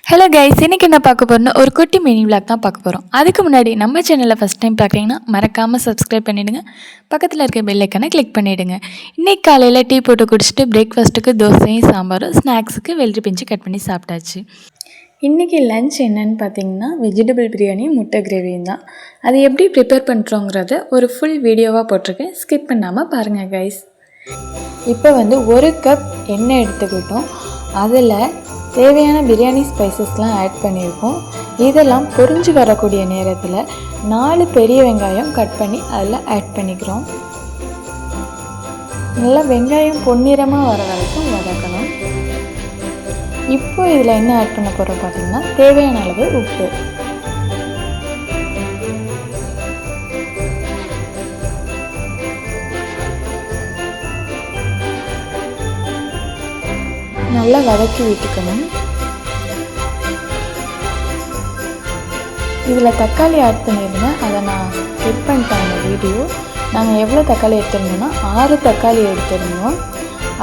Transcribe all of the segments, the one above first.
Hello guys, இன்றைக்கி என்ன பார்க்க போகிறோம்னா ஒரு குட்டி மினி விளாக் தான் பார்க்க போகிறோம். அதுக்கு முன்னாடி நம்ம சேனலில் ஃபஸ்ட் டைம் பார்க்குறீங்கன்னா மறக்காமல் சப்ஸ்கிரைப் பண்ணிவிடுங்க. பக்கத்தில் இருக்க பெல் ஐக்கனை கிளிக் பண்ணிவிடுங்க. இன்றைக்கி காலையில் டீ போட்டு குடிச்சிட்டு பிரேக்ஃபாஸ்ட்டுக்கு தோசையும் சாம்பாரும், ஸ்நாக்ஸுக்கு வெள்ளரி பிஞ்சு கட் பண்ணி சாப்பிட்டாச்சு. இன்றைக்கி லன்ச் என்னன்னு பார்த்தீங்கன்னா வெஜிடபிள் பிரியாணி முட்டை கிரேவியும் தான். அது எப்படி ப்ரிப்பேர் பண்ணுறோங்கிறத ஒரு ஃபுல் வீடியோவாக போட்டிருக்கேன், ஸ்கிப் பண்ணாமல் பாருங்கள் கைஸ். இப்போ ஒரு கப் எண்ணெய் எடுத்துக்கிட்டோம். அதில் தேவையான பிரியாணி ஸ்பைசஸ்லாம் ஆட் பண்ணியிருக்கோம். இதெல்லாம் பொரிஞ்சு வரக்கூடிய நேரத்தில் 4 பெரிய வெங்காயம் கட் பண்ணி அதில் ஆட் பண்ணிக்கிறோம். நல்லா வெங்காயம் பொன்னிறமாக வர வரைக்கும் வதக்கணும். இப்போ இதில் என்ன ஆட் பண்ண போகிறோம் பார்த்திங்கன்னா தேவையான அளவு உப்பு. நல்லா வதக்கி விட்டுக்கணும். இதில் தக்காளி ஆட் பண்ணியிருந்தேன், அதை நான் ஸ்கிப் பண்ணிட்டேன் அந்த வீடியோ. நாங்கள் எவ்வளோ தக்காளி எடுத்துருந்தோம்னா 6 தக்காளி எடுத்துருந்தோம்.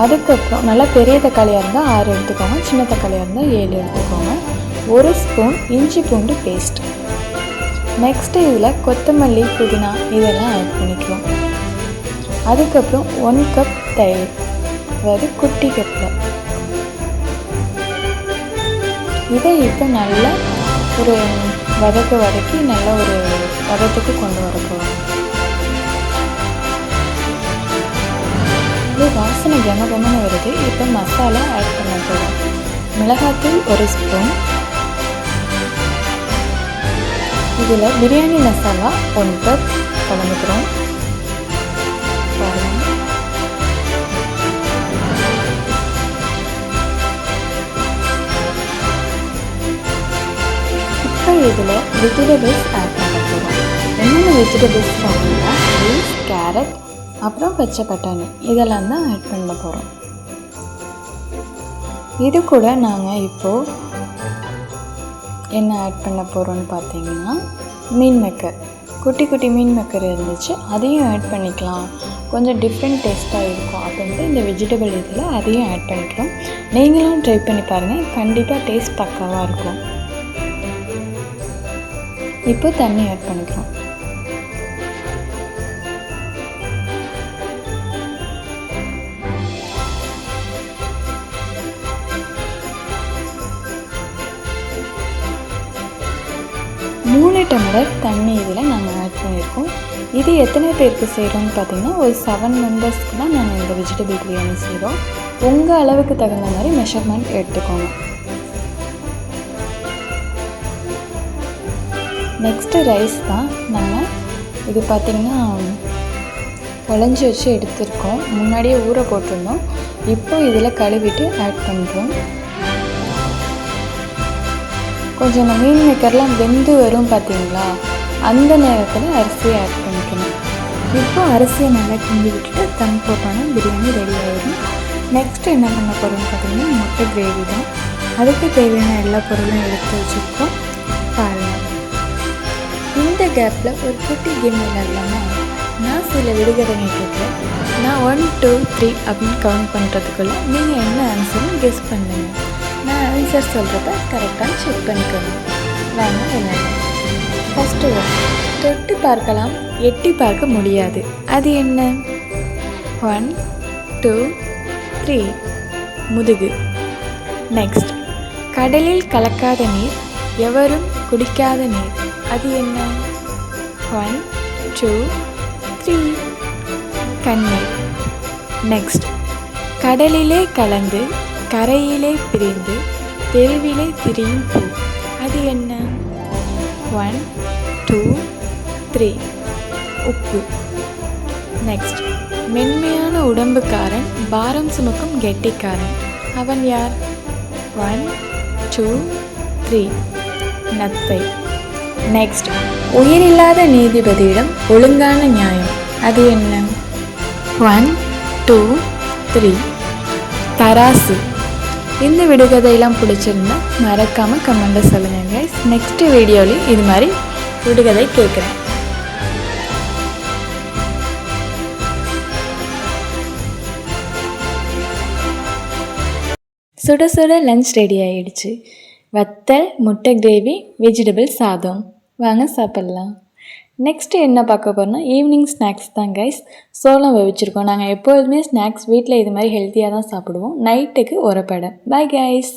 அதுக்கப்புறம் நல்லா பெரிய தக்காளியாக இருந்தால் 6 எடுத்துக்கோங்க, சின்ன தக்காளியாக இருந்தால் 7 எடுத்துக்கோங்க. 1 ஸ்பூன் இஞ்சி பூண்டு பேஸ்ட். நெக்ஸ்ட்டு இதில் கொத்தமல்லி, புதினா இதெல்லாம் ஆட் பண்ணிக்குவோம். அதுக்கப்புறம் 1 கப் தயிர், அதாவது குட்டி கப்பில். இதை இப்போ நல்லா ஒரு வதக்கி நல்லா ஒரு பதத்துக்கு கொண்டு வர போகிறோம். இது வாசனை கமகமன்னு வருது. இப்போ மசாலா ஆட் பண்ண போகிறோம். மிளகாத்தூள் 1 ஸ்பூன். இதில் பிரியாணி மசாலா 1 கப் கலந்துக்கிறோம். இதில் வெஜிடபிள்ஸ் ஆட் பண்ண போகிறோம். என்னென்ன வெஜிடபிள்ஸ் பார்த்தீங்கன்னா பீன்ஸ், கேரட், அப்புறம் பச்சை பட்டாணி இதெல்லாம் தான் ஆட் பண்ண போகிறோம். இது கூட நாங்கள் இப்போது என்ன ஆட் பண்ண போகிறோன்னு பார்த்தீங்கன்னா மீன் மேக்கர், குட்டி குட்டி மீன் மேக்கர் இருந்துச்சு, அதையும் ஆட் பண்ணிக்கலாம். கொஞ்சம் டிஃப்ரெண்ட் டேஸ்ட்டாக இருக்கும் அப்படின்ட்டு இந்த வெஜிடபிள் இதில் அதையும் ஆட் பண்ணிக்கிறோம். நீங்களும் ட்ரை பண்ணி பாருங்கள், கண்டிப்பாக டேஸ்ட் பக்காவாக இருக்கும். இப்போ தண்ணி ஆட் பண்ணிக்கிறோம். மூணு டம்ளர் தண்ணி இதில் நாங்கள் ஆட் பண்ணியிருக்கோம். இது எத்தனை பேருக்கு செய்கிறோன்னு பார்த்தீங்கன்னா ஒரு 7 மெம்பர்ஸ்க்கு தான் நாங்கள் இந்த வெஜிடபிள் பிரியாணி செய்கிறோம். உங்கள் அளவுக்கு தகுந்த மாதிரி மெஷர்மெண்ட் எடுத்துக்கோங்க. நெக்ஸ்ட்டு ரைஸ் தான். நாங்கள் இது பார்த்திங்கன்னா குழஞ்சி வச்சு எடுத்துருக்கோம். முன்னாடியே ஊற போட்டிருந்தோம். இப்போ இதில் கழுவிட்டு ஆட் பண்ணுறோம். கொஞ்சம் இந்த மீன் மேக்கர்லாம் வெந்து வரும் பார்த்திங்களா, அந்த நேரத்தில் அரிசியை ஆட் பண்ணிக்கணும். இப்போ அரிசியை நல்லா கிண்டி விட்டுட்டு தம் போட்டோன்னா பிரியாணி ரெடி ஆகிடும். நெக்ஸ்ட்டு என்ன பண்ண போகிறோம்னு பார்த்திங்கன்னா முட்டை கிரேவி தான். அதுக்கு தேவையான எல்லா பொருளும் எடுத்து வச்சுருக்கோம். பாருங்கள். இந்த கேப்பில் ஒரு குட்டி கேம் விளையாடலாமா? நான் சில விடுகதைங்க கேட்குறேன். நான் 1 2 3 அப்படின்னு கவுண்ட் பண்ணுறதுக்குள்ளே நீங்கள் என்ன ஆன்சர்னு கெஸ் பண்ணுங்க. நான் ஆன்சர் சொல்கிறத கரெக்டாக செக் பண்ணிக்கணும். வாங்க விளையாடலாம். ஃபஸ்ட்டு தொட்டு பார்க்கலாம், எட்டி பார்க்க முடியாது, அது என்ன? 1 2 3 முதுகு. நெக்ஸ்ட், கடலில் கலக்காத நீர், எவரும் குடிக்காத நீர், அது என்ன? 1 2 3 கண்ணீர். நெக்ஸ்ட், கடலிலே கலந்து கரையிலே பிரிந்து தெருவிலே திரியும் பூ, அது என்ன? 1 2 3 உப்பு. நெக்ஸ்ட், மென்மையான உடம்புக்காரன், பாரம் சுமக்கும் கெட்டிக்காரன், அவன் யார்? 1 2 3 நத்தை. நெக்ஸ்ட், உயிரில்லாத நீதிபதியிடம் ஒழுங்கான நியாயம், அது என்ன? 1 2 3 தராசு. இந்த விடுகதையெல்லாம் பிடிச்சிருந்தா மறக்காமல் கமெண்ட்டில் சொல்லுங்கள் கைஸ். நெக்ஸ்ட் வீடியோலையும் இது மாதிரி விடுகதை கேட்குறேன். சுட சுட லன்ச் ரெடி ஆகிடுச்சு. வத்தல், முட்டை கிரேவி, வெஜிடபிள் சாதம். வாங்க சாப்பிட்லாம். நெக்ஸ்ட்டு என்ன பார்க்க போகிறோம்னா ஈவினிங் ஸ்நாக்ஸ் தான் கைஸ். சோளம் வச்சுருக்கோம். நாங்கள் எப்போதுமே ஸ்நாக்ஸ் வீட்டில் இது மாதிரி ஹெல்த்தியாக தான் சாப்பிடுவோம். நைட்டுக்கு உரப்படை. Bye guys.